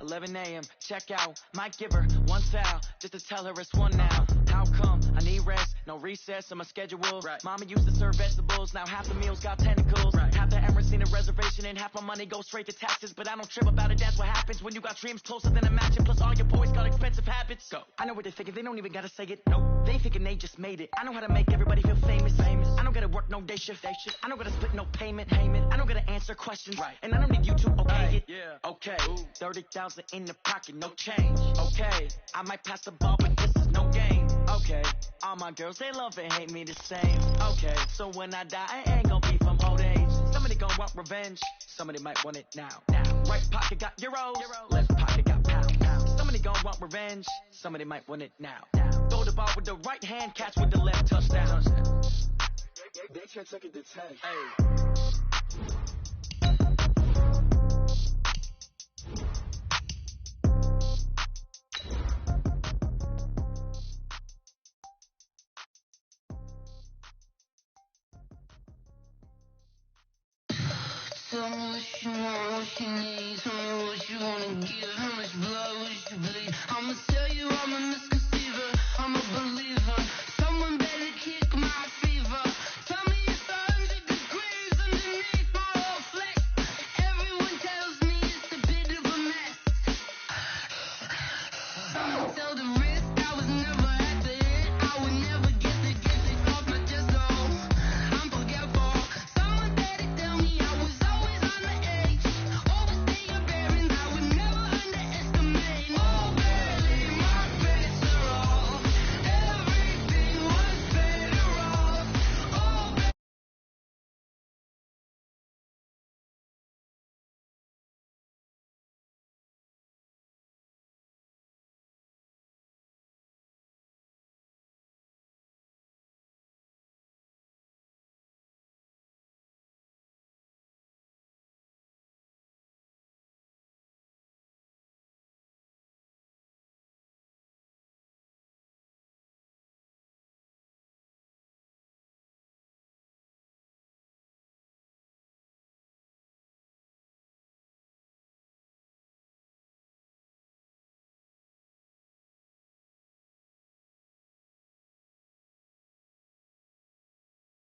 11 a.m., check out. Might give her one towel just to tell her it's one now. How come? I need rest, no recess on my schedule. Right. Mama used to serve vegetables, now half the meals got tentacles. Right. Half the Emirates in a reservation and half my money goes straight to taxes. But I don't trip about it, that's what happens when you got dreams closer than a mansion. Plus all your boys got expensive habits. Go. I know what they're thinking, they don't even gotta say it. No, they thinking they just made it. I know how to make everybody feel famous. I don't gotta work no day shift. I don't gotta split no payment. I don't gotta answer questions. Right. And I don't need you to okay it. Yeah. Okay. 30,000 in the pocket, no change. Okay. I might pass the ball, but this is no game. Okay. All my girls, they love and hate me the same. Okay. So when I die, I ain't gonna be from old age. Somebody gonna want revenge. Somebody might want it now. Right pocket got euros. Left pocket got pounds. Somebody gonna want revenge. Somebody might want it now. Throw the ball with the right hand, catch with the left, touchdown. They can't take it to 10. Hey. Tell me what you want, what you need. Tell me what you wanna give. How much blood would you bleed? I'ma tell you I'm a misconceiver. I'm a believer. Someone better kick my fever. Tell me it's 100 degrees underneath my whole flesh. Everyone tells me it's a bit of a mess. Someone tell the risk I was never at the hit. I would never get it off my chest. Oh, I'm forgetful. Someone better tell me I was always on the edge. Overstay your bearings, I would never underestimate. Oh, barely my best are off. Everything was better off. Oh,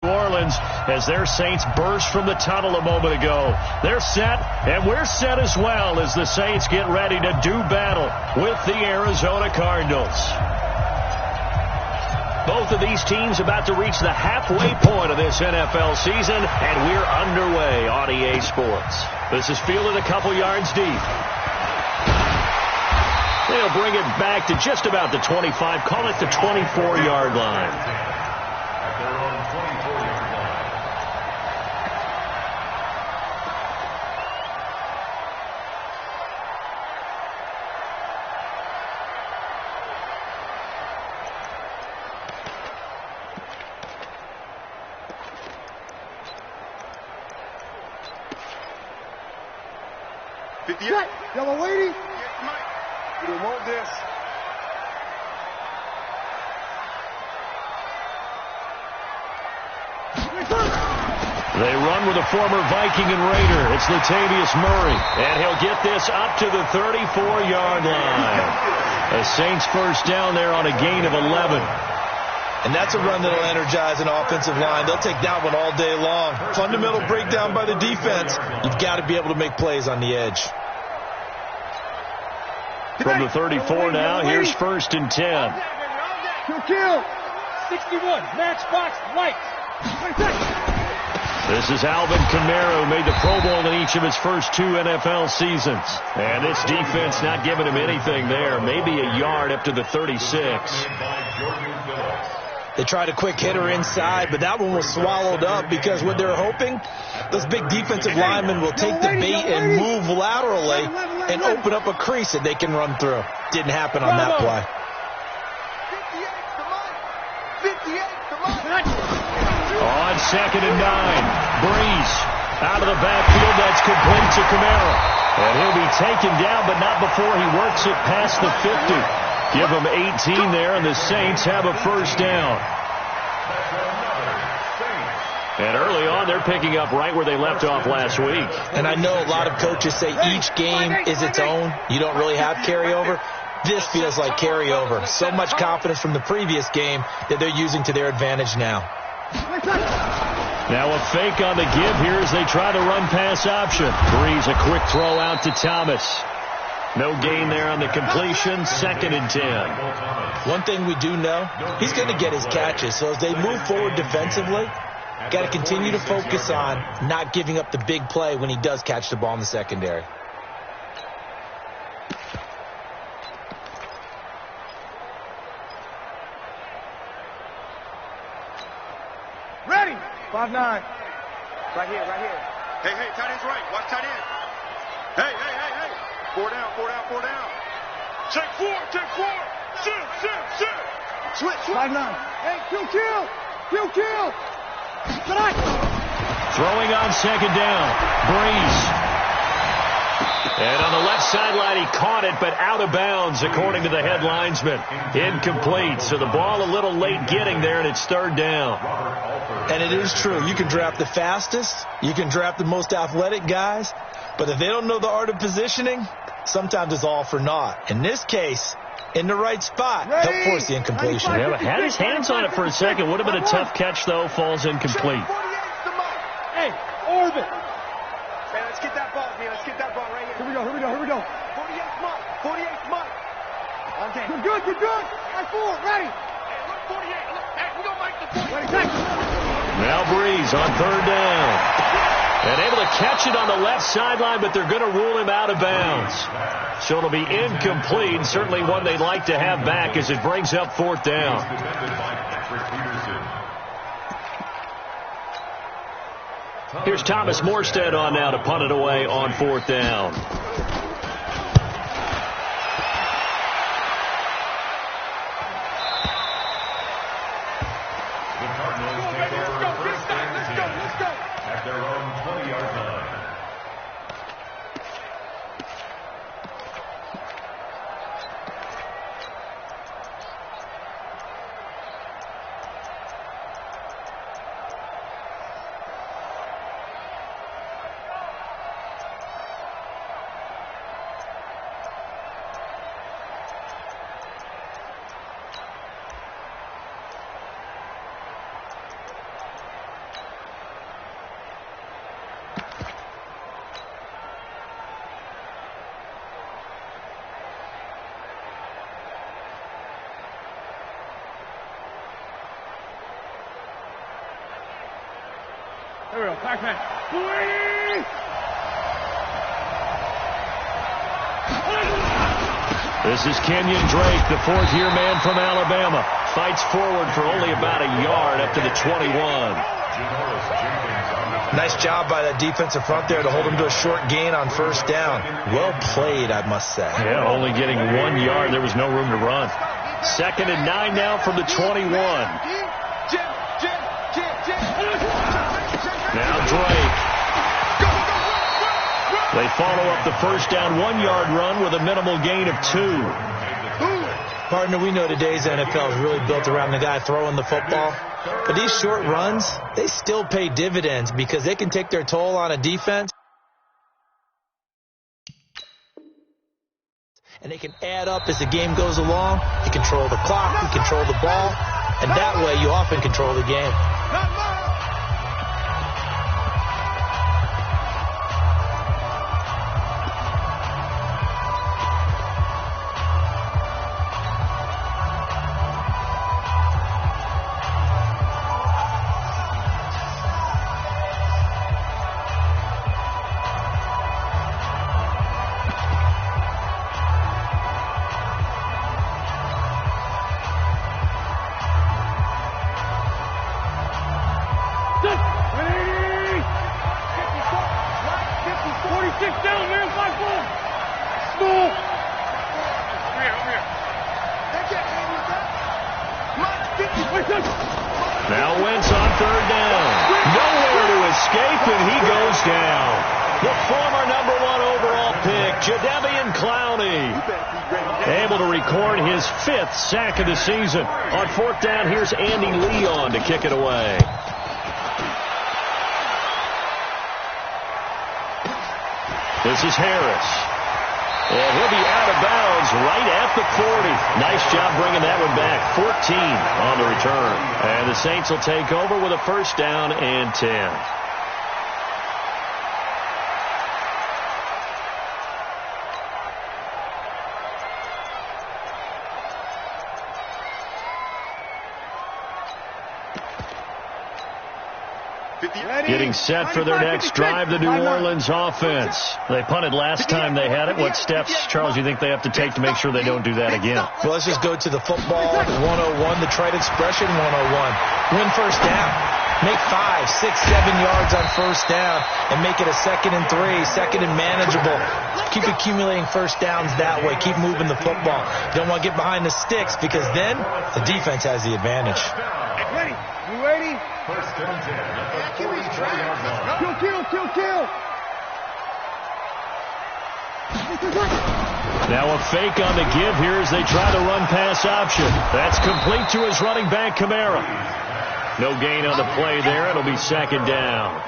New Orleans as their Saints burst from the tunnel a moment ago. They're set, and we're set as well as the Saints get ready to do battle with the Arizona Cardinals. Both of these teams about to reach the halfway point of this NFL season, and we're underway on EA Sports. This is fielded a couple yards deep. They'll bring it back to just about the 25, call it the 24-yard line. Yellow lady. We don't want this. They run with a former Viking and Raider. It's Latavius Murray, and he'll get this up to the 34-yard line. The Saints first down there on a gain of 11. And that's a run that'll energize an offensive line. They'll take that one all day long. Fundamental breakdown by the defense. You've got to be able to make plays on the edge. From the 34 now, here's 1st and 10. Kill. 61. Match box. Lights. This is Alvin Kamara, who made the Pro Bowl in each of his first 2 NFL seasons. And this defense not giving him anything there. Maybe a yard up to the 36. They tried a quick hitter inside, but that one was swallowed up because what they're hoping, those big defensive linemen will take the bait and move laterally and open up a crease that they can run through. Didn't happen on that play. 58. On 2nd and 9, Breeze out of the backfield. That's complete to Kamara. And he'll be taken down, but not before he works it past the 50. Give them 18 there, and the Saints have a first down. And early on, they're picking up right where they left off last week. And I know a lot of coaches say each game is its own. You don't really have carryover. This feels like carryover. So much confidence from the previous game that they're using to their advantage now. Now a fake on the give here as they try the run-pass option. Breeze, a quick throw out to Thomas. No gain there on the completion. 2nd and 10. One thing we do know, he's going to get his catches. So as they move forward defensively, got to continue to focus on not giving up the big play when he does catch the ball in the secondary. Ready. 5-9. Right here, right here. Hey, tight end's right. Watch tight end. Hey. 4 down. Check 4. Sit. Switch. 5-9. Hey, kill. Throwing on 2nd down. Breeze. And on the left sideline, he caught it, but out of bounds, according to the head linesman. Incomplete. So the ball a little late getting there, and it's 3rd down. And it is true. You can draft the fastest. You can draft the most athletic guys. But if they don't know the art of positioning, sometimes it's all for naught. In this case, in the right spot, help force the incompletion. Yeah, had his hands on it for a second. Would have been a tough catch, though. Falls incomplete. Hey, orbit. Hey, let's get that ball, man. Let's get that ball right here. Here we go. 48th month. Okay. You're good. High 4, ready. Hey, look, 48. Look, hey, we gonna make the 48. Ready, take. Now Breeze on 3rd down. And able to catch it on the left sideline, but they're going to rule him out of bounds. So it'll be incomplete, certainly one they'd like to have back as it brings up 4th down. Here's Thomas Morstead on now to punt it away on 4th down. At their own 20-yard line. Here we go. Pac-Man. This is Kenyon Drake, the 4th-year man from Alabama. Fights forward for only about a yard up to the 21. Nice job by that defensive front there to hold him to a short gain on 1st down. Well played, I must say. Yeah, only getting 1 yard. There was no room to run. 2nd and 9 now from the 21. Now Drake. They follow up the 1st down 1-yard run with a minimal gain of 2. Partner, we know today's NFL is really built around the guy throwing the football. But these short runs, they still pay dividends because they can take their toll on a defense. And they can add up as the game goes along. You control the clock, you control the ball, and that way you often control the game. Now Wentz on 3rd down. Nowhere to escape, and he goes down. The former #1 overall pick, Jadeveon Clowney, able to record his 5th sack of the season. On 4th down, here's Andy Lee on to kick it away. This is Harris. And he'll be out of bounds right at the 40. Nice job bringing that one back. 14 on the return. And the Saints will take over with a first down and 10. Getting set for their next drive, the New Orleans offense. They punted last time they had it. What steps, Charles, do you think they have to take to make sure they don't do that again? Well, let's just go to the football 101, the trade expression 101. Win first down. Make 5, 6, 7 yards on first down and make it a 2nd and 3, 2nd and manageable. Keep accumulating first downs that way. Keep moving the football. You don't want to get behind the sticks because then the defense has the advantage. Ready? You ready? First and 10. Kill. Now a fake on the give here as they try to run pass option. That's complete to his running back, Kamara. No gain on the play there. It'll be 2nd down.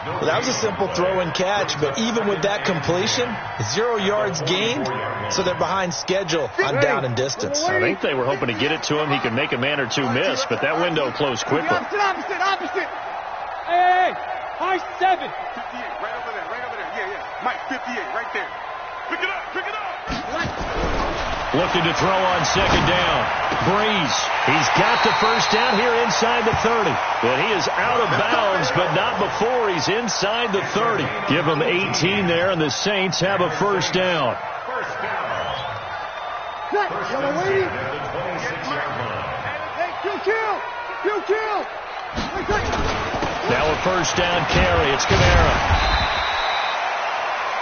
Well, that was a simple throw and catch, but even with that completion, 0 yards gained, so they're behind schedule on down and distance. I think they were hoping to get it to him. He could make a man or two miss, but that window closed quickly. Opposite. Hey, high 7. 58, right over there. Yeah. Mike, 58, right there. Pick it up. Looking to throw on 2nd down. Breeze. He's got the first down here inside the 30. But he is out of bounds, but not before he's inside the 30. Give him 18 there, and the Saints have a first down. Cut. Yellow lady. Hey, kill. Now a first down carry. It's Kamara.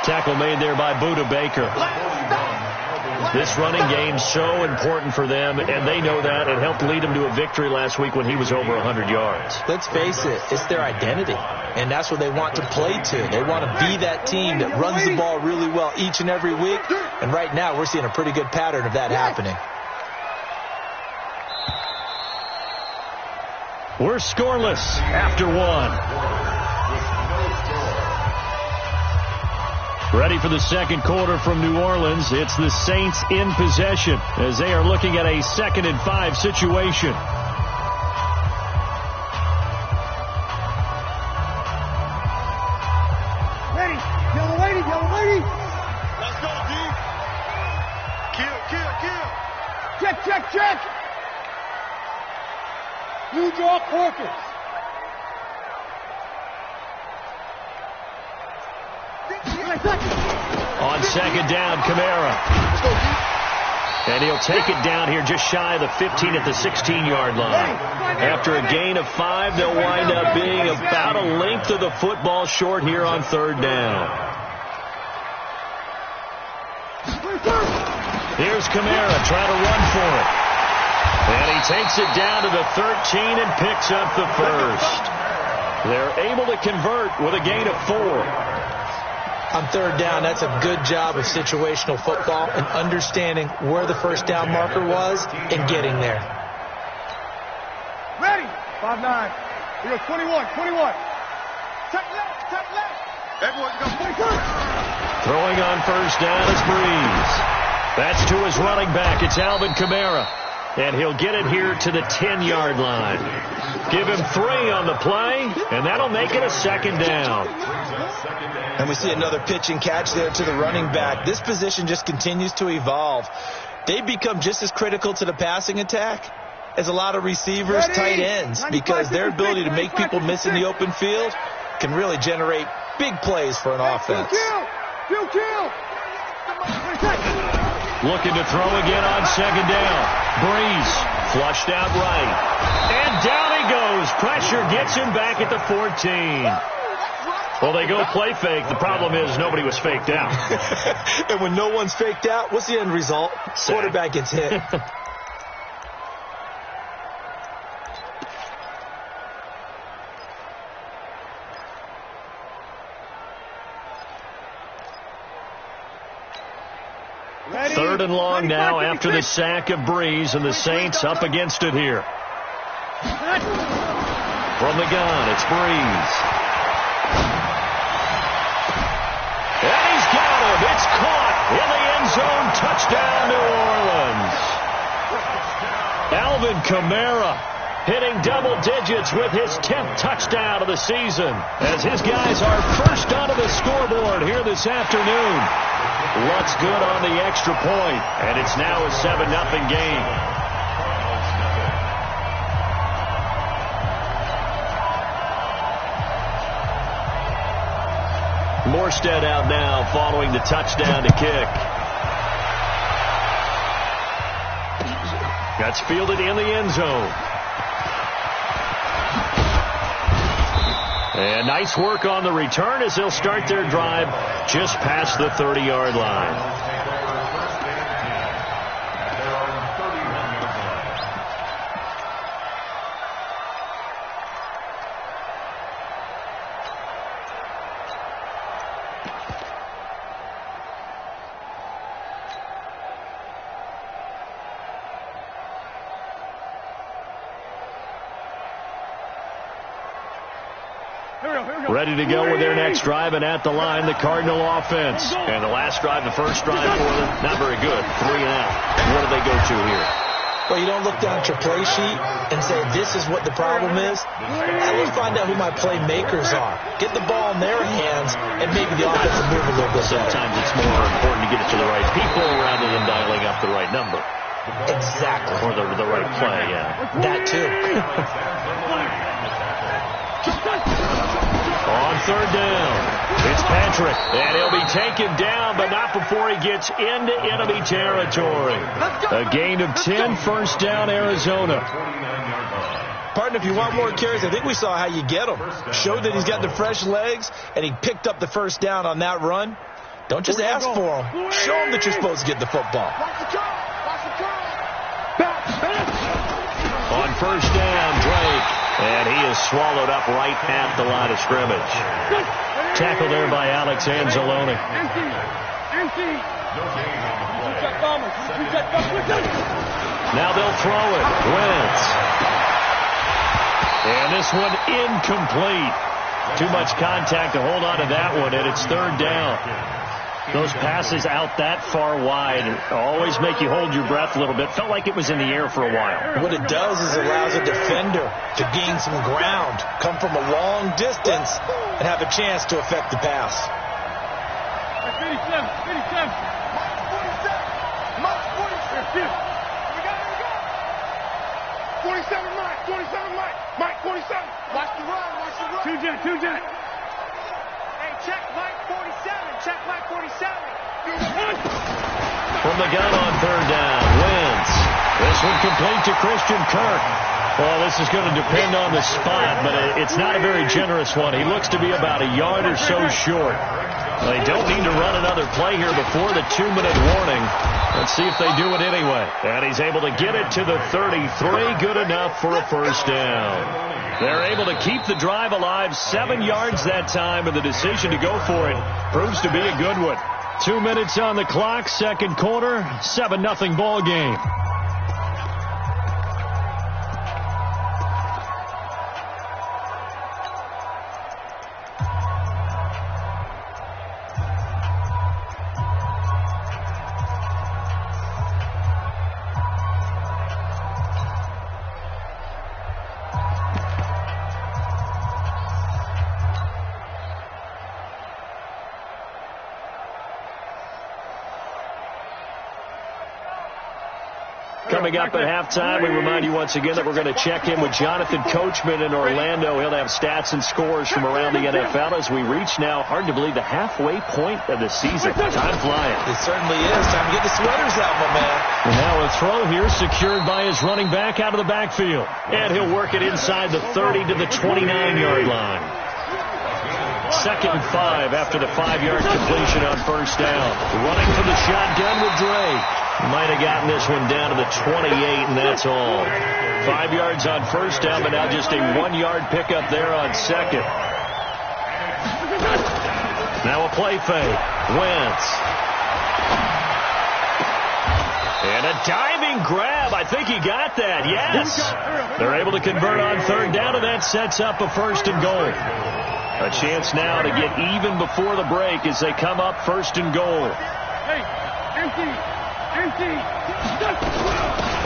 Tackle made there by Buda Baker. This running game's so important for them, and they know that. It helped lead them to a victory last week when he was over 100 yards. Let's face it, it's their identity, and that's what they want to play to. They want to be that team that runs the ball really well each and every week, and right now we're seeing a pretty good pattern of that happening. We're scoreless after 1. Ready for the second quarter from New Orleans. It's the Saints in possession as they are looking at a 2nd and 5 situation. Ready? Yellow lady. Let's go, D. Kill. Check. New York Orchids. On 2nd down, Kamara. And he'll take it down here just shy of the 15 at the 16-yard line. After a gain of 5, they'll wind up being about a length of the football short here on 3rd down. Here's Kamara trying to run for it. And he takes it down to the 13 and picks up the first. They're able to convert with a gain of 4. On 3rd down, that's a good job of situational football and understanding where the first down marker was and getting there. Ready? 5-9. Here goes 21. Check left. Everyone go. Throwing on first down is Breeze. That's to his running back. It's Alvin Kamara. And he'll get it here to the 10-yard line. Give him 3 on the play, and that'll make it a 2nd down. And we see another pitch and catch there to the running back. This position just continues to evolve. They become just as critical to the passing attack as a lot of receivers, tight ends, because their ability to make people miss in the open field can really generate big plays for an offense. Kill. Looking to throw again on 2nd down. Breeze flushed out right. And down he goes. Pressure gets him back at the 14. Well, they go play fake. The problem is nobody was faked out. And when no one's faked out, what's the end result? Quarterback gets hit. Ready? 3rd and long now after the sack of Breeze, and the Saints up against it here. From the gun, it's Breeze. And he's Kamara hitting double digits with his 10th touchdown of the season as his guys are first onto the scoreboard here this afternoon. Luck's good on the extra point, and it's now a 7-0 game. Morstead out now following the touchdown to kick. That's fielded in the end zone. And nice work on the return as they'll start their drive just past the 30-yard line. Ready to go with their next drive, and at the line, the Cardinal offense. And the last drive, the first drive for them, not very good. 3 and out. What do they go to here? Well, you don't look down at your play sheet and say, this is what the problem is. At least find out who my playmakers are. Get the ball in their hands, and maybe the offense will move a little bit better. Sometimes it's more important to get it to the right people rather than dialing up the right number. Exactly. Or the right play, yeah. That too. On third down, it's Patrick, and he'll be taken down, but not before he gets into enemy territory. A gain of 10, first down, Arizona. Partner, if you want more carries, I think we saw how you get them. Showed that he's got the fresh legs, and he picked up the first down on that run. Don't just ask for him. Show him that you're supposed to get the football. On first down, Drake. And he is swallowed up right at the line of scrimmage. Tackle there by Alex Anzalone. Now they'll throw it. Wentz. And this one incomplete. Too much contact to hold on to that one, and it's third down. Those passes out that far wide always make you hold your breath a little bit. Felt like it was in the air for a while. What it does is it allows a defender to gain some ground, come from a long distance, and have a chance to affect the pass. 47, Mike, 47. Watch the run. Two jet. Hey, check Mike 47. Check Mike 47. From the gun on third down, Wentz. This one complete to Christian Kirk. Well, this is going to depend on the spot, but it's not a very generous one. He looks to be about a yard or so short. They don't need to run another play here before the 2-minute warning. Let's see if they do it anyway. And he's able to get it to the 33. Good enough for a first down. They're able to keep the drive alive. 7 yards that time, and the decision to go for it proves to be a good one. 2 minutes on the clock, second quarter, 7-0 ball game. Coming up at halftime, we remind you once again that we're going to check in with Jonathan Coachman in Orlando. He'll have stats and scores from around the NFL as we reach now, hard to believe, the halfway point of the season. Time flying. It certainly is. Time to get the sweaters out, my man. And now a throw here secured by his running back out of the backfield. And he'll work it inside the 30 to the 29-yard line. 2nd and 5 after the 5-yard completion on first down. Running from the shotgun with Drake. Might have gotten this one down to the 28, and that's all. 5 yards on first down, but now just a 1-yard pickup there on second. Now a play fake. Wentz. And a diving grab. I think he got that. Yes. They're able to convert on third down, and that sets up a first and goal. A chance now to get even before the break as they come up first and goal. Hey, empty.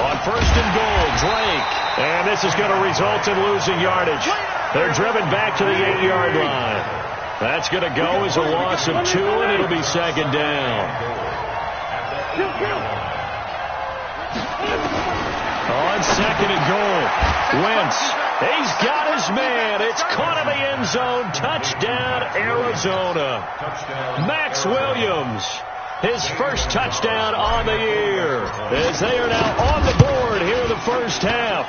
On first and goal, Drake. And this is going to result in losing yardage. They're driven back to the 8-yard line. That's going to go as a loss of 2, and it'll be second down. On second and goal, Wentz. He's got his man. It's caught in the end zone. Touchdown, Arizona. Max Williams, his first touchdown on the year, as they are now on the board here in the first half.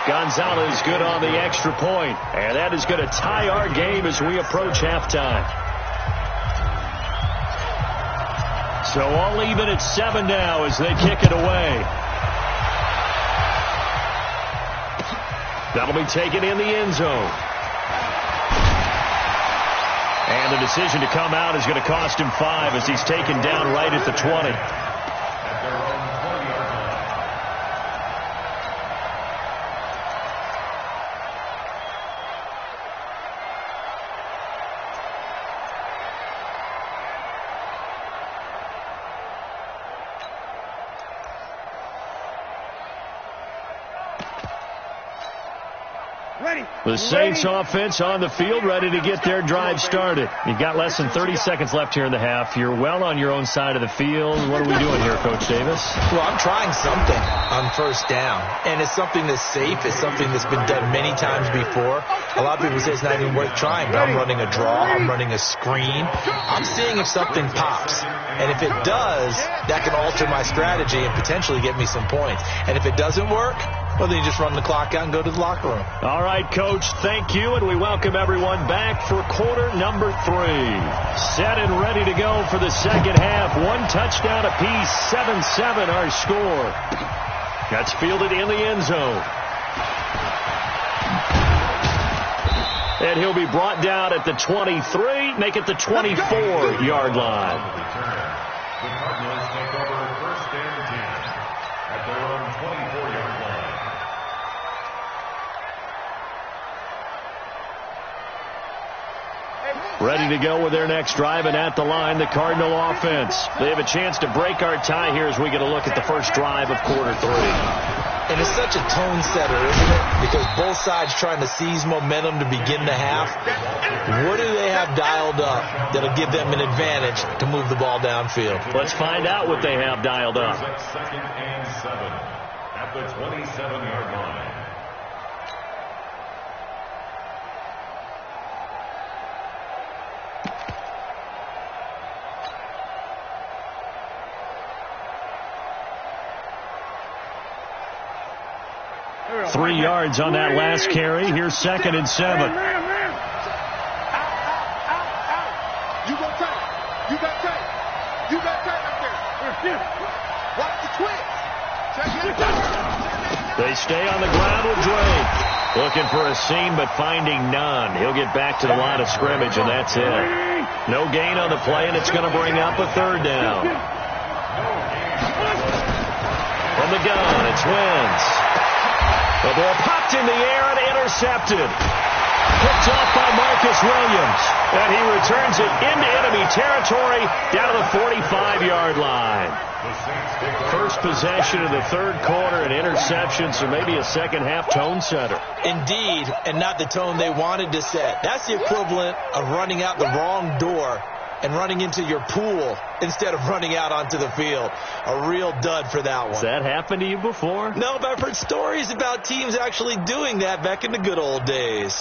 Gonzalez good on the extra point, and that is going to tie our game as we approach halftime. So all even at 7 now as they kick it away. That'll be taken in the end zone. And the decision to come out is going to cost him 5 as he's taken down right at the 20. The Saints offense on the field, ready to get their drive started. You've got less than 30 seconds left here in the half. You're well on your own side of the field. What are we doing here, Coach Davis? Well, I'm trying something on first down, and it's something that's safe. It's something that's been done many times before. A lot of people say it's not even worth trying, but I'm running a draw. I'm running a screen. I'm seeing if something pops, and if it does, that can alter my strategy and potentially get me some points. And if it doesn't work, well, then you just run the clock out and go to the locker room. All right, Coach, thank you, and we welcome everyone back for quarter number 3. Set and ready to go for the second half. 1 touchdown apiece, 7-7 our score. That's fielded in the end zone. And he'll be brought down at the 23, make it the 24-yard line. The Cardinals take over first and 10 at their own 24-yard line. Ready to go with their next drive, and at the line, the Cardinal offense. They have a chance to break our tie here as we get a look at the first drive of quarter 3. And it's such a tone setter, isn't it? Because both sides trying to seize momentum to begin the half. What do they have dialed up that'll give them an advantage to move the ball downfield? Let's find out what they have dialed up. Second and 7 at the 27-yard line. Three yards on that last carry. Here's second and 7. You go tight. You got tight. You got tight up there. Watch the twist. They stay on the ground with Drake. Looking for a seam, but finding none. He'll get back to the line of scrimmage, and that's it. No gain on the play, and it's going to bring up a third down. From the gun, it's Wentz. The ball popped in the air and intercepted. Picked off by Marcus Williams. And he returns it into enemy territory down to the 45-yard line. First possession of the third quarter, an interception, so maybe a second-half tone setter. Indeed, and not the tone they wanted to set. That's the equivalent of running out the wrong door and running into your pool instead of running out onto the field. A real dud for that one. Has that happened to you before? No, but I've heard stories about teams actually doing that back in the good old days.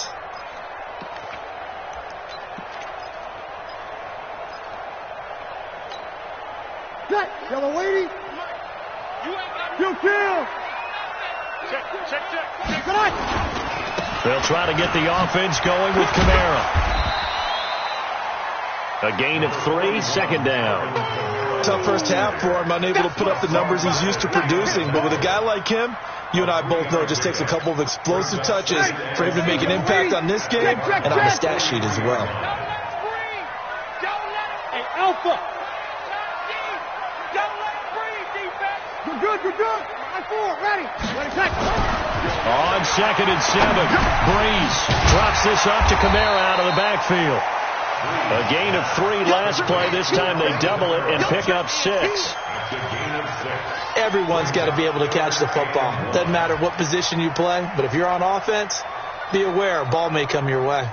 Check. Yellow lady. You kill. Check. Good night. They'll try to get the offense going with Kamara. A gain of 3, second down. Tough first half for him, unable to put up the numbers he's used to producing. But with a guy like him, you and I both know it just takes a couple of explosive touches for him to make an impact on this game and on the stat sheet as well. Hey, Alpha. You're good. On 4, ready. Check. On second and 7, Breeze drops this off to Kamara out of the backfield. A gain of 3 last play. This time they double it and pick up 6. Everyone's got to be able to catch the football. Doesn't matter what position you play, but if you're on offense, be aware a ball may come your way.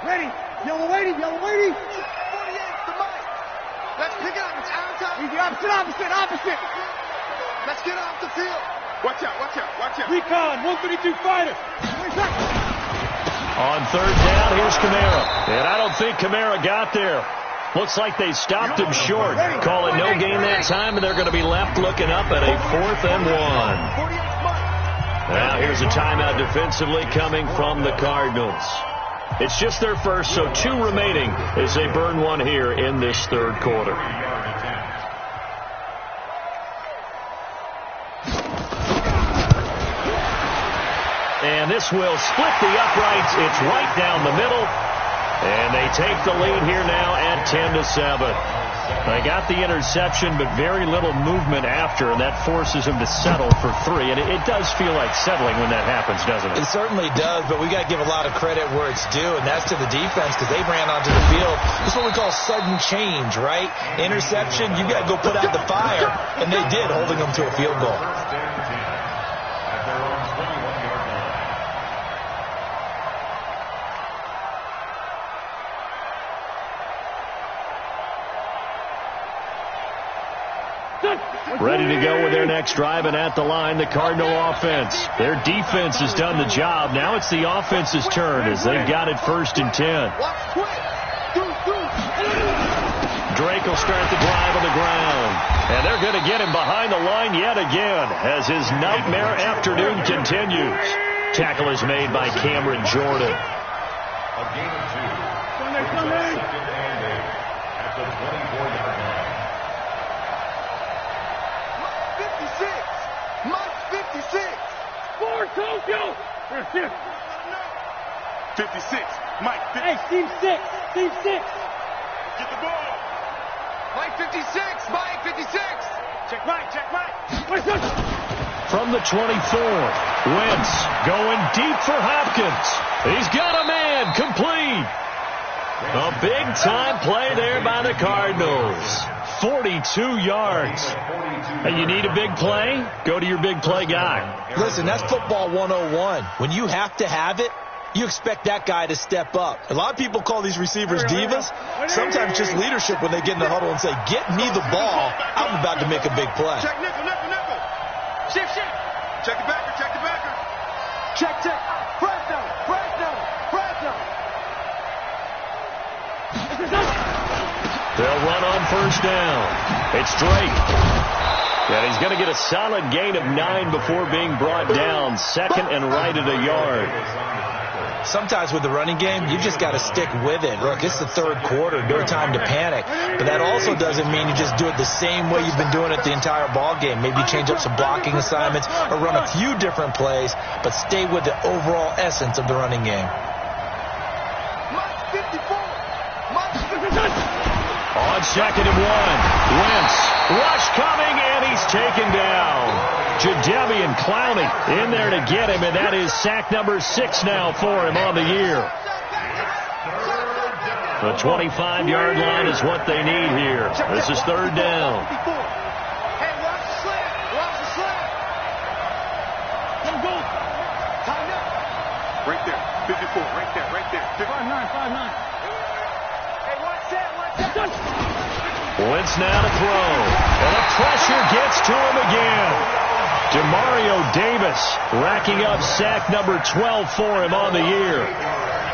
Ready. Yellow lady. 48 to Mike. Let's pick it up. It's our time. Easy, opposite. Let's get off the field. Watch out. Recon, 132 fighter. On third down, here's Kamara. And I don't think Kamara got there. Looks like they stopped him short. Call it no gain that time, and they're going to be left looking up at a 4th and 1. Now here's a timeout defensively coming from the Cardinals. It's just their first, so 2 remaining as they burn one here in this third quarter. And this will split the uprights. It's right down the middle. And they take the lead here now at 10-7. They got the interception, but very little movement after, and that forces them to settle for 3. And it does feel like settling when that happens, doesn't it? It certainly does, but we got to give a lot of credit where it's due, and that's to the defense because they ran onto the field. This is what we call sudden change, right? Interception, you got to go put out the fire, and they did, holding them to a field goal. Ready to go with their next drive, and at the line, the Cardinal offense. Their defense has done the job. Now it's the offense's turn as they've got it 1st and 10. Drake will start the drive on the ground. And they're going to get him behind the line yet again as his nightmare afternoon continues. Tackle is made by Cameron Jordan. A gain of 2. Second and 8 at the 24-yard line. Mike 56. Forward, Tokyo. 56. Mike 56. Hey, team 6. Get the ball. Mike 56. Mike 56. Check Mike. From the 24, Wentz going deep for Hopkins. He's got a man, complete. A big-time play there by the Cardinals. 42 yards. And you need a big play? Go to your big play guy. Listen, that's football 101. When you have to have it, you expect that guy to step up. A lot of people call these receivers divas. Sometimes just leadership when they get in the huddle and say, get me the ball. I'm about to make a big play. Check nickel. Shift. Check the backer. Check. Press down. They'll run on first down. It's Drake. And he's going to get a solid gain of 9 before being brought down. 2nd and right at a yard. Sometimes with the running game, you just got to stick with it. Look, it's the third quarter, no time to panic. But that also doesn't mean you just do it the same way you've been doing it the entire ball game. Maybe change up some blocking assignments or run a few different plays, but stay with the overall essence of the running game. Mike 54. On 2nd and 1, Wentz, rush coming, and he's taken down. Jadeveon Clowney in there to get him, and that is sack number 6 now for him on the year. The 25-yard line is what they need here. This is 3rd down. Hey, watch the slant. Go. Time up. Right there. 54. Right there. 5'9". Hey, watch that. Wentz now to throw. And the pressure gets to him again. Demario Davis racking up sack number 12 for him on the year.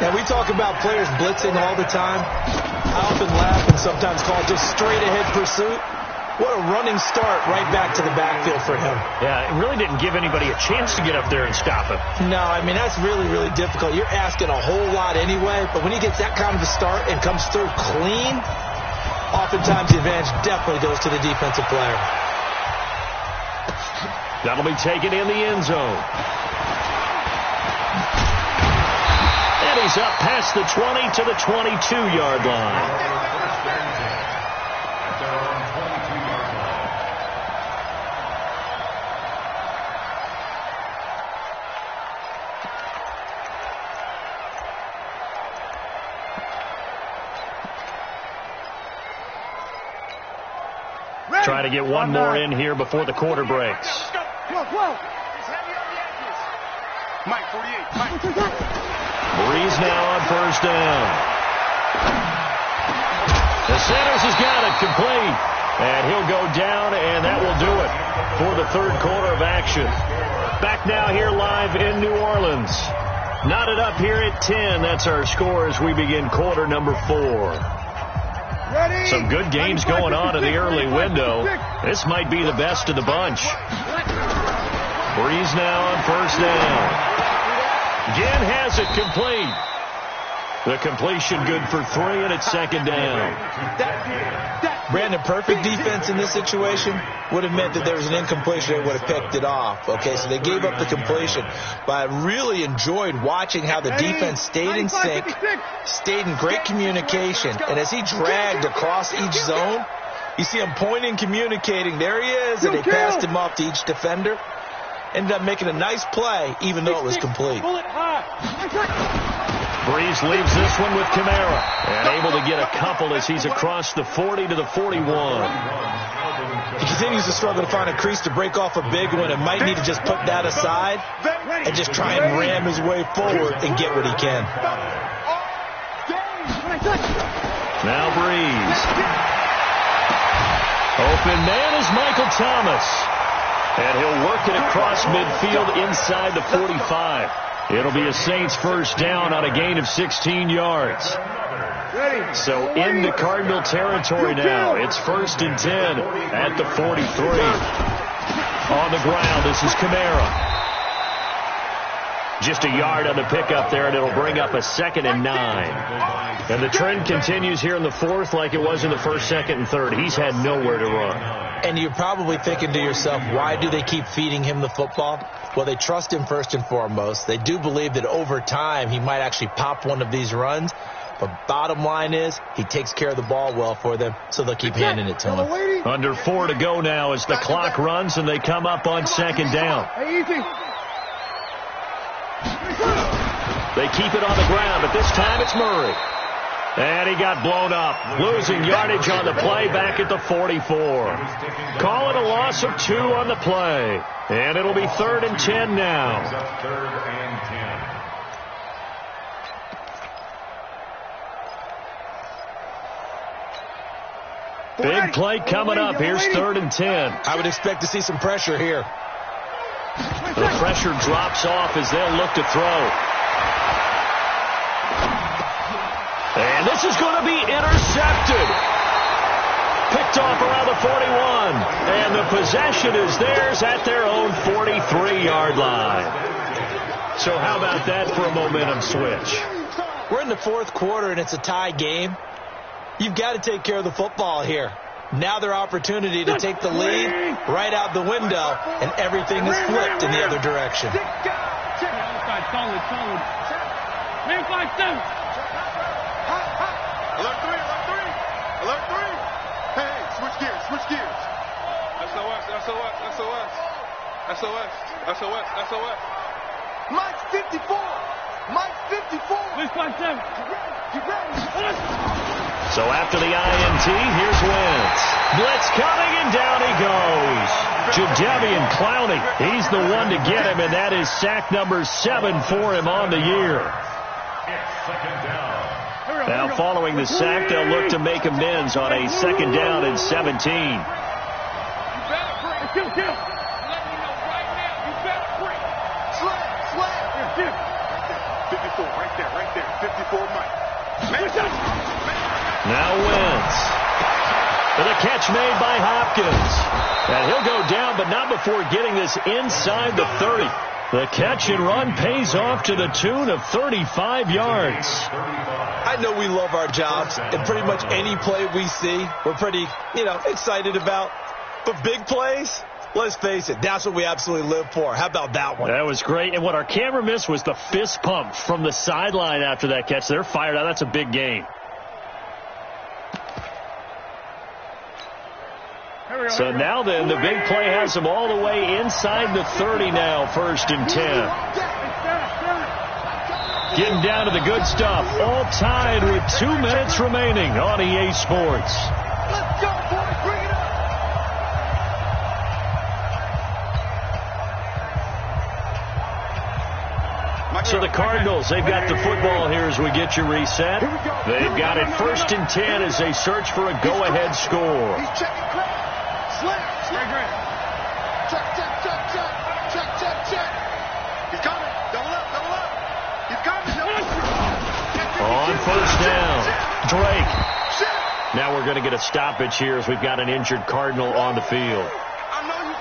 And we talk about players blitzing all the time. I often laugh and sometimes call it just straight-ahead pursuit. What a running start right back to the backfield for him. Yeah, it really didn't give anybody a chance to get up there and stop him. No, I mean, that's really, really difficult. You're asking a whole lot anyway, but when he gets that kind of a start and comes through clean, oftentimes the advantage definitely goes to the defensive player. That'll be taken in the end zone. And he's up past the 20 to the 22-yard line. try to get one more in here before the quarter breaks. Mike, 48. Mike. Breeze now on first down. The Sanders has got it complete. And he'll go down, and that will do it for the third quarter of action. Back now here live in New Orleans. Knotted up here at 10. That's our score as we begin quarter number 4. Some good games going on in the early window. This might be the best of the bunch. Breeze now on first down. Again has it complete. The completion good for 3, and it's second down. Brandon, perfect defense in this situation would have meant that there was an incompletion. They would have picked it off. Okay, so they gave up the completion. But I really enjoyed watching how the defense stayed in sync, stayed in great communication. And as he dragged across each zone, you see him pointing, communicating. There he is, and they passed him off to each defender. Ended up making a nice play, even though it was complete. Breeze leaves this one with Kamara, and able to get a couple as he's across the 40 to the 41. He continues to struggle to find a crease to break off a big one and might need to just put that aside and just try and ram his way forward and get what he can. Now Breeze. Open man is Michael Thomas. And he'll work it across midfield inside the 45. It'll be a Saints first down on a gain of 16 yards. So into Cardinal territory now. It's 1st and 10 at the 43. On the ground, this is Kamara. Just a yard on the pickup there, and it'll bring up a 2nd and 9. And the trend continues here in the 4th like it was in the 1st, 2nd, and 3rd. He's had nowhere to run. And you're probably thinking to yourself, why do they keep feeding him the football? Well, they trust him first and foremost. They do believe that over time he might actually pop one of these runs. But bottom line is he takes care of the ball well for them, so they'll keep handing it to him. Under 4 to go now as the clock runs and they come up on 2nd down. They keep it on the ground, but this time it's Murray. And he got blown up, losing yardage on the play back at the 44. Call it a loss of 2 on the play. And it'll be 3rd and 10 now. Big play coming up. Here's 3rd and 10. I would expect to see some pressure here. The pressure drops off as they'll look to throw. And this is going to be intercepted. Picked off around the 41. And the possession is theirs at their own 43-yard line. So how about that for a momentum switch? We're in the 4th quarter, and it's a tie game. You've got to take care of the football here. Now their opportunity to take the lead right out the window, and everything is flipped in the other direction. Solid. Man, 5-7. Alert 3. Alert 3. Hey, switch gears. SOS. Mike's 54. Please, 5-7. So after the INT, here's Wentz. Blitz coming, and down he goes. Jadeveon Clowney, he's the one to get him, and that is sack number 7 for him on the year. Now following the sack, they'll look to make amends on a 2nd down and 17. Kill. Let me know right now. You better break. Slap. 54, right there. 54, Mike. Now Wentz. And a catch made by Hopkins. And he'll go down, but not before getting this inside the 30. The catch and run pays off to the tune of 35 yards. I know we love our jobs, and pretty much any play we see, we're pretty, excited about. But big plays, let's face it, that's what we absolutely live for. How about that one? That was great. And what our camera missed was the fist pump from the sideline after that catch. They're fired out. That's a big game. So now then, the big play has them all the way inside the 30 now, 1st and 10. Getting down to the good stuff. All tied with 2 minutes remaining on EA Sports. Let's go, boys. Bring it up. the Cardinals. They've got the football here as we get you reset. They've got it 1st and 10 as they search for a go-ahead score. He's checking Craig. Slam. Check. He's coming. Double up. He's coming. On 1st down, Drake. Now we're going to get a stoppage here as we've got an injured Cardinal on the field.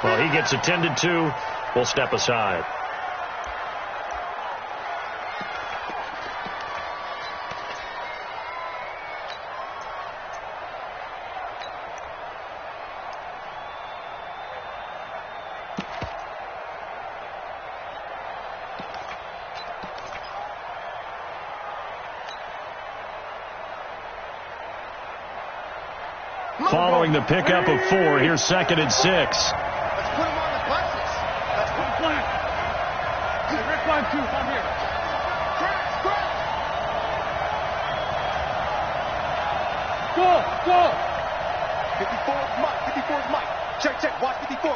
Well, he gets attended to. We'll step aside. Following the pickup of 4, here's 2nd and 6. Let's put him on the glasses. Let's put him flat. Hey, Rick, 1-2, I'm here. Craig. Go. 54 is Mike. Check. Watch 54.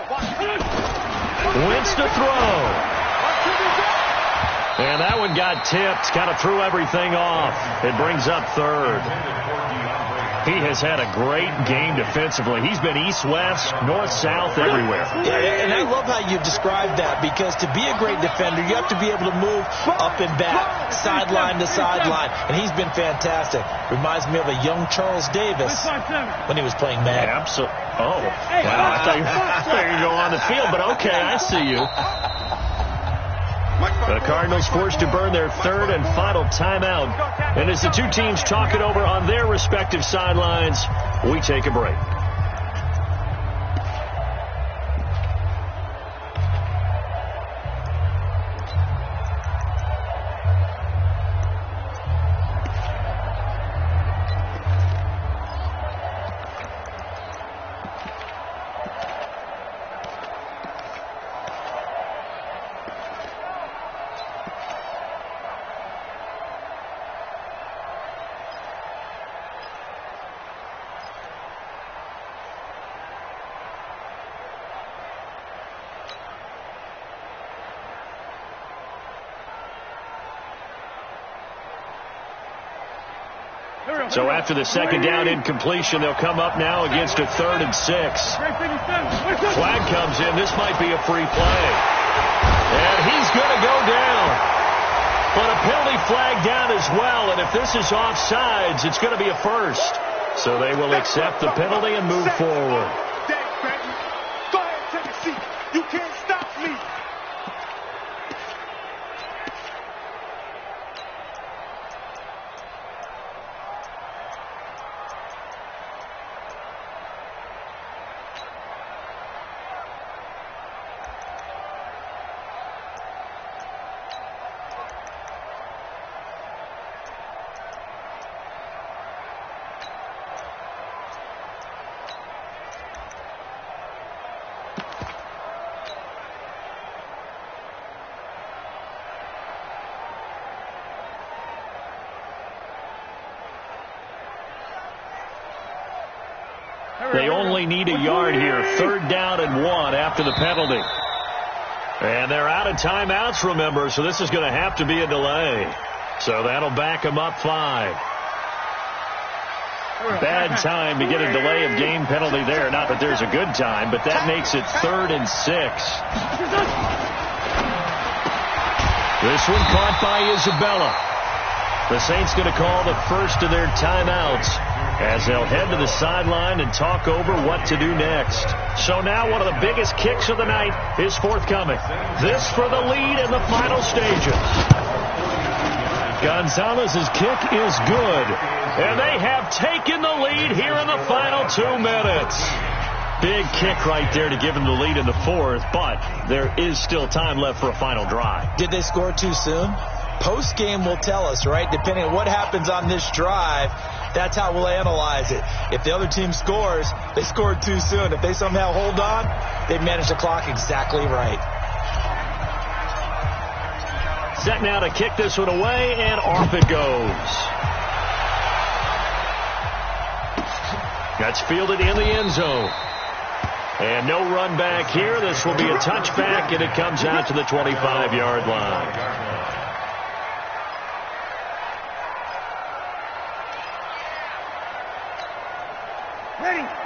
Wins to throw. And that one got tipped. Kind of threw everything off. It brings up 3rd. He has had a great game defensively. He's been east-west, north-south, everywhere. Yeah, and I love how you described that, because to be a great defender, you have to be able to move up and back, sideline to sideline, and he's been fantastic. Reminds me of a young Charles Davis when he was playing Madden. Absolutely. Oh, wow. I thought you were go on the field, but okay, I see you. The Cardinals forced to burn their 3rd and final timeout. And as the two teams talk it over on their respective sidelines, we take a break. So after the 2nd down incompletion, they'll come up now against a 3rd and 6. Flag comes in. This might be a free play. And he's going to go down. But a penalty flag down as well. And if this is offsides, it's going to be a 1st. So they will accept the penalty and move forward. Go ahead, take a seat. You can't stop me. They only need a yard here. 3rd down and 1 after the penalty. And they're out of timeouts, remember, so this is going to have to be a delay. So that'll back them up 5. Bad time to get a delay of game penalty there. Not that there's a good time, but that makes it 3rd and 6. This one caught by Isabella. The Saints going to call the first of their timeouts as they'll head to the sideline and talk over what to do next. So now one of the biggest kicks of the night is forthcoming. This for the lead in the final stages. Gonzalez's kick is good, and they have taken the lead here in the final 2 minutes. Big kick right there to give them the lead in the 4th, but there is still time left for a final drive. Did they score too soon? Post-game will tell us, right? Depending on what happens on this drive, that's how we'll analyze it. If the other team scores, they scored too soon. If they somehow hold on, they've managed the clock exactly right. Set now to kick this one away, and off it goes. That's fielded in the end zone. And no run back here. This will be a touchback, and it comes out to the 25-yard line.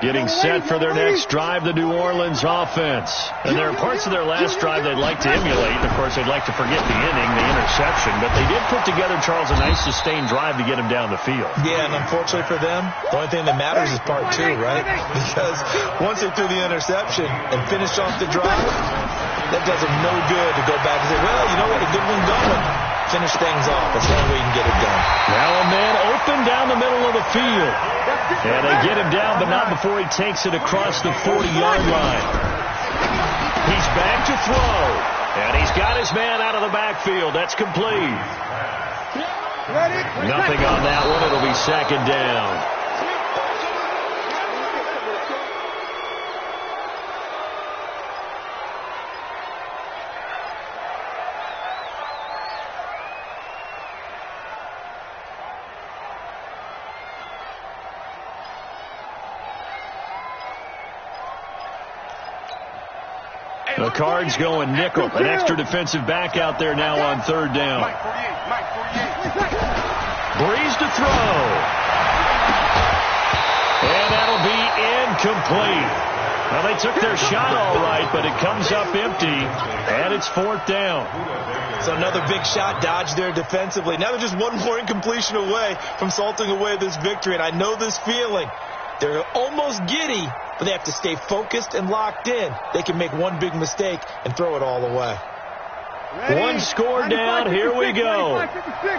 Getting set for their next drive, the New Orleans offense. And there are parts of their last drive they'd like to emulate. Of course, they'd like to forget the inning, the interception. But they did put together, Charles, a nice sustained drive to get him down the field. Yeah, and unfortunately for them, the only thing that matters is part two, right? Because once they threw the interception and finished off the drive, that does them no good to go back and say, well, you know what, a good one going. Finish things off. That's the only way you can get it done. Now a man open down the middle of the field. And they get him down, but not before he takes it across the 40-yard line. He's back to throw. And he's got his man out of the backfield. That's complete. Nothing on that one. It'll be second down. The Cards going nickel. An extra defensive back out there now on third down. Breeze to throw. And that'll be incomplete. Well, they took their shot all right, but it comes up empty, and it's fourth down. So another big shot dodged there defensively. Now they're just one more incompletion away from salting away this victory, and I know this feeling. They're almost giddy, but they have to stay focused and locked in. They can make one big mistake and throw it all away. One score down. Here we go.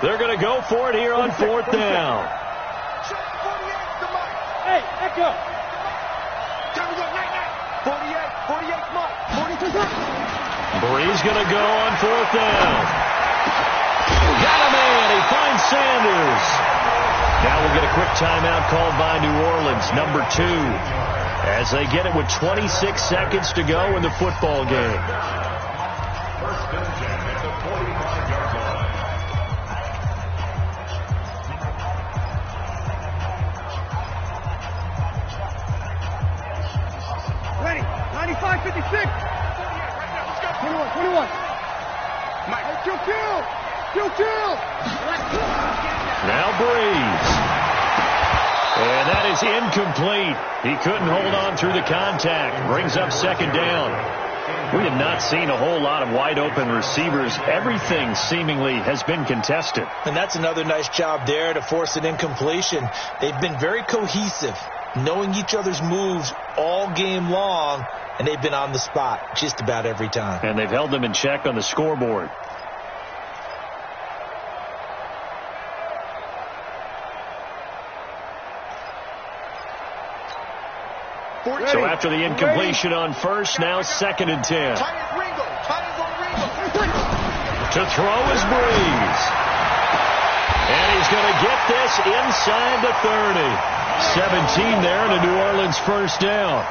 They're going to go for it here on fourth down. Hey, echo. 48, Breeze going to go on fourth down. Got a man. He finds Sanders. Now we'll get a quick timeout called by New Orleans, number 2, as they get it with 26 seconds to go in the football game. First and 10 at the 45-yard line. Ready. 95, 56. 21. Mike. Kill. Now Breeze. And that is incomplete. He couldn't hold on through the contact. Brings up second down. We have not seen a whole lot of wide open receivers. Everything seemingly has been contested. And that's another nice job there to force an incompletion. They've been very cohesive, knowing each other's moves all game long, and they've been on the spot just about every time. And they've held them in check on the scoreboard. So after the incompletion on first, now second and 10. To throw is Breeze. And he's going to get this inside the 30. 17 there and a New Orleans first down.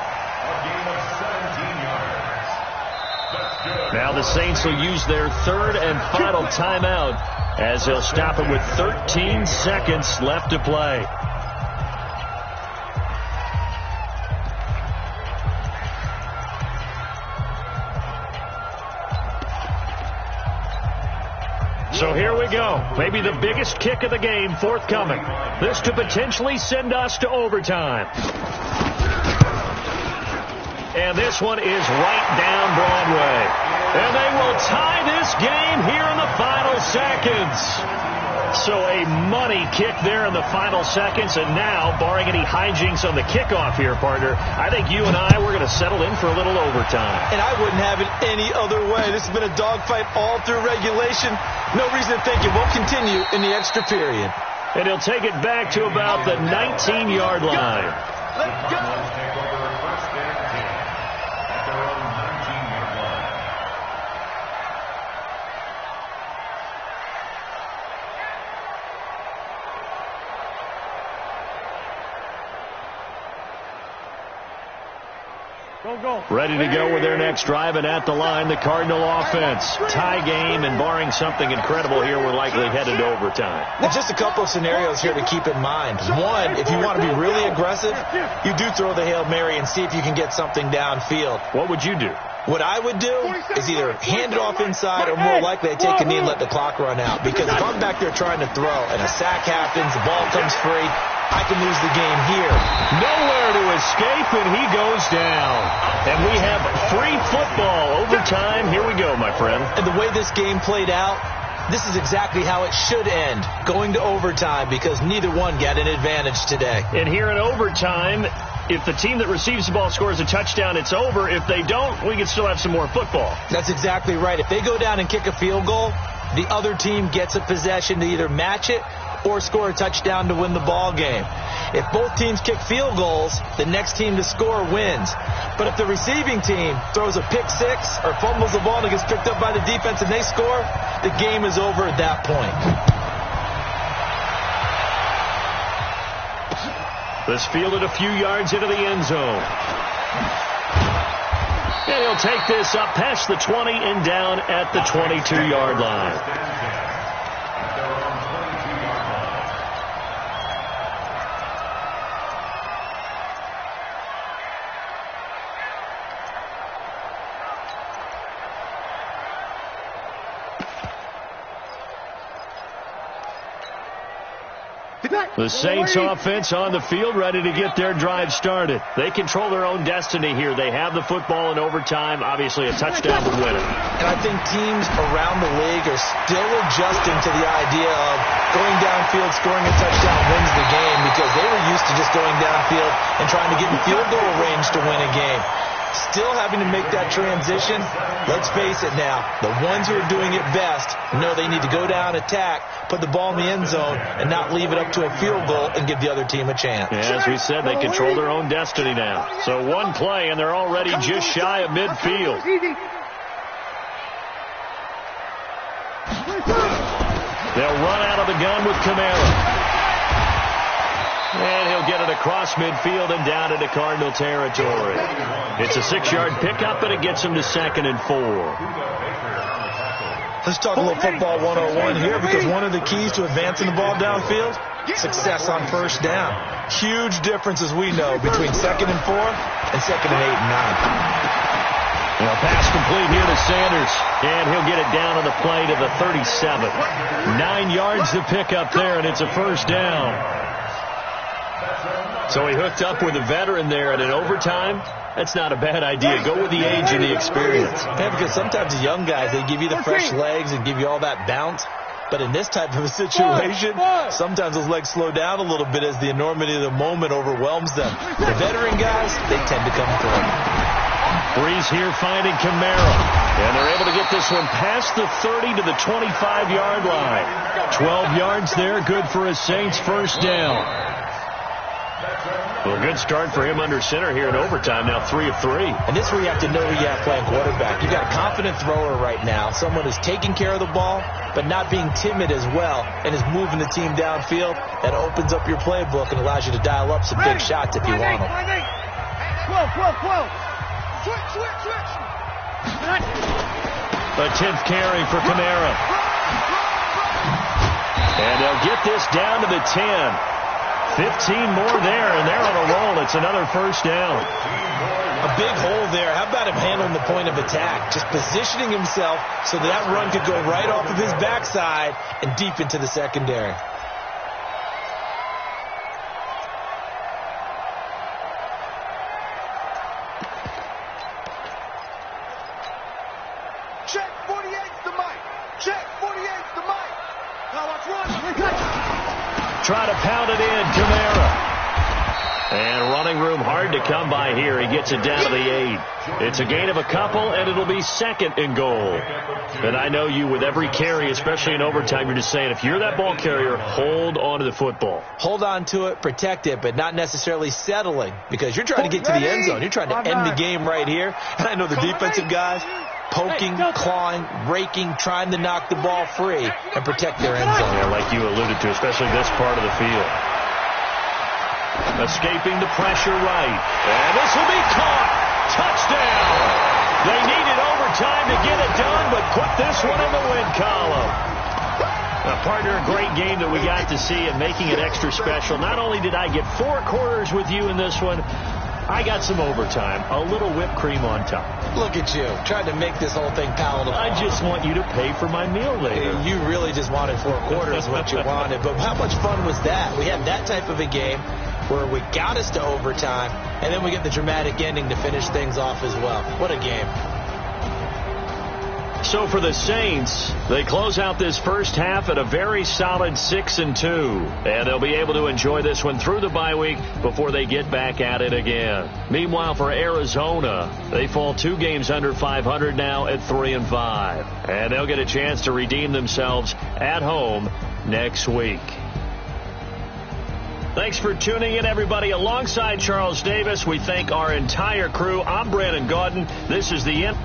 Now the Saints will use their third and final timeout as they'll stop it with 13 seconds left to play. So here we go. Maybe the biggest kick of the game forthcoming. This to potentially send us to overtime. And this one is right down Broadway. And they will tie this game here in the final seconds. So a money kick there in the final seconds. And now, barring any hijinks on the kickoff here, partner, I think you and I, we're going to settle in for a little overtime. And I wouldn't have it any other way. This has been a dogfight all through regulation. No reason to think it won't continue in the extra period. And he'll take it back to about the 19-yard line. Let's go. Take over first and 10 at their own 19-yard line. Go. Ready to go with their next drive, and at the line, the Cardinal offense. Tie game, and barring something incredible here, we're likely headed to overtime. And just a couple of scenarios here to keep in mind. One, if you want to be really aggressive, you do throw the Hail Mary and see if you can get something downfield. What would you do? What I would do is either hand it off inside or more likely I take a knee and let the clock run out. Because if I'm back there trying to throw and a sack happens, the ball comes free, I can lose the game here. Nowhere to escape, and he goes down. And we have free football. Overtime. Here we go, my friend. And the way this game played out, this is exactly how it should end, going to overtime, because neither one got an advantage today. And here in overtime, if the team that receives the ball scores a touchdown, it's over. If they don't, we can still have some more football. That's exactly right. If they go down and kick a field goal, the other team gets a possession to either match it or score a touchdown to win the ball game. If both teams kick field goals, the next team to score wins. But if the receiving team throws a pick six or fumbles the ball and it gets picked up by the defense and they score, the game is over at that point. This fielded a few yards into the end zone. And he'll take this up past the 20 and down at the 22-yard line. The Saints offense on the field, ready to get their drive started. They control their own destiny here. They have the football in overtime. Obviously, a touchdown would win it. And I think teams around the league are still adjusting to the idea of going downfield, scoring a touchdown wins the game, because they were used to just going downfield and trying to get in field goal range to win a game. Still having to make that transition. Let's face it now, the ones who are doing it best know they need to go down, attack, put the ball in the end zone, and not leave it up to a field goal and give the other team a chance. Yeah, as we said, they control their own destiny now. So one play, and they're already just shy of midfield. They'll run out of the gun with Kamara. And he'll get it across midfield and down into Cardinal territory. It's a 6-yard pickup, and it gets him to 2nd and 4. Let's talk a little football 101 here, because one of the keys to advancing the ball downfield, success on first down. Huge difference, as we know, between 2nd and 4 and 2nd and 8 and 9. Now, pass complete here to Sanders, and he'll get it down on the play to the 37. 9 yards to pick up there, and it's a first down. So he hooked up with a veteran there, and in overtime, that's not a bad idea. Go with the age and the experience. Yeah, because sometimes the young guys, they give you the fresh legs and give you all that bounce. But in this type of a situation, sometimes those legs slow down a little bit as the enormity of the moment overwhelms them. The veteran guys, they tend to come through. Breeze here finding Kamara. And they're able to get this one past the 30 to the 25-yard line. 12 yards there, good for a Saints first down. Well, good start for him under center here in overtime. Now 3 of 3. And this is where you have to know who you have playing quarterback. You've got a confident thrower right now, someone who's taking care of the ball, but not being timid as well, and is moving the team downfield. That opens up your playbook and allows you to dial up some big shots if you want them. 12. Switch. A 10th carry for Kamara. And they'll get this down to the 10. 15 more there, and they're on a roll. It's another first down. A big hole there. How about him handling the point of attack? Just positioning himself so that run could go right off of his backside and deep into the secondary. Check 48's the mic. Check 48's the mic. Now let's run. Try to pound it in, Kamara. And running room hard to come by here. He gets it down to the 8. It's a gain of a couple, and it'll be 2nd and goal. And I know you, with every carry, especially in overtime, you're just saying, if you're that ball carrier, hold on to the football. Hold on to it, protect it, but not necessarily settling, because you're trying to get to the end zone. You're trying to end the game right here. And I know the defensive guys, poking, clawing, raking, trying to knock the ball free and protect their end zone. Yeah, like you alluded to, especially this part of the field. Escaping the pressure right. And this will be caught. Touchdown. They needed overtime to get it done, but put this one in the win column. Now, partner, a great game that we got to see and making it extra special. Not only did I get 4 quarters with you in this one, I got some overtime, a little whipped cream on top. Look at you, trying to make this whole thing palatable. I just want you to pay for my meal later. You really just wanted 4 quarters what you wanted. But how much fun was that? We had that type of a game where we got us to overtime, and then we get the dramatic ending to finish things off as well. What a game. So for the Saints, they close out this first half at a very solid 6-2. And they'll be able to enjoy this one through the bye week before they get back at it again. Meanwhile, for Arizona, they fall 2 games under 500 now at 3-5. And they'll get a chance to redeem themselves at home next week. Thanks for tuning in, everybody. Alongside Charles Davis, we thank our entire crew. I'm Brandon Gaudin. This is the end.